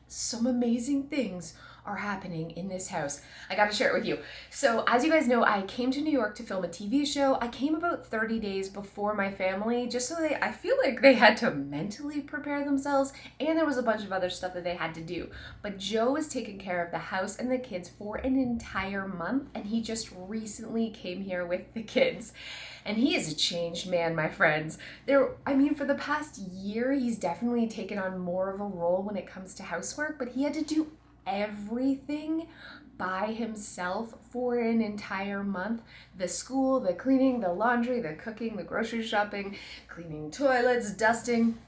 some amazing things are happening in this house. I gotta share it with you. So as you guys know, I came to New York to film a TV show. I came about 30 days before my family, just so I feel like they had to mentally prepare themselves, and there was a bunch of other stuff that they had to do. But Joe was taking care of the house and the kids for an entire month, and he just recently came here with the kids. And he is a changed man, my friends. For the past year, he's definitely taken on more of a role when it comes to housework, but he had to do everything by himself for an entire month. The school, the cleaning, the laundry, the cooking, the grocery shopping, cleaning toilets, dusting.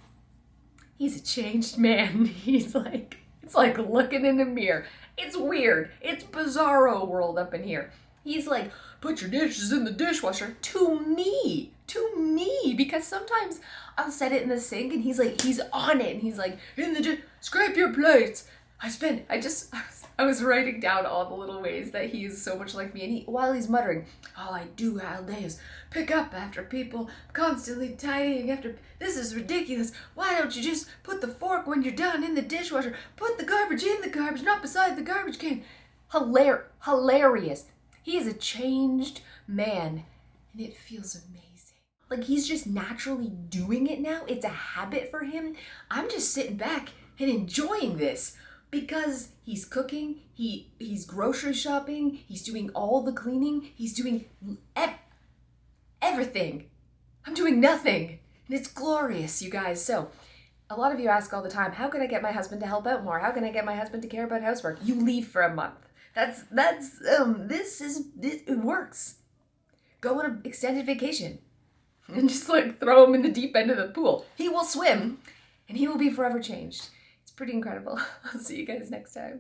He's a changed man. It's like looking in a mirror. It's weird. It's bizarro world up in here. He's like, put your dishes in the dishwasher to me, because sometimes I'll set it in the sink and he's on it and he's like, scrape your plates. I was writing down all the little ways that he's so much like me, and while he's muttering, all I do all day is pick up after people, constantly tidying after, this is ridiculous. Why don't you just put the fork when you're done in the dishwasher, put the garbage in the garbage, not beside the garbage can. Hilarious. He is a changed man, and it feels amazing. Like he's just naturally doing it now. It's a habit for him. I'm just sitting back and enjoying this. Because he's cooking, he's grocery shopping, he's doing all the cleaning, he's doing everything. I'm doing nothing. And it's glorious, you guys. So, a lot of you ask all the time, how can I get my husband to help out more? How can I get my husband to care about housework? You leave for a month. It works. Go on an extended vacation and just throw him in the deep end of the pool. He will swim and he will be forever changed. Pretty incredible. I'll see you guys next time.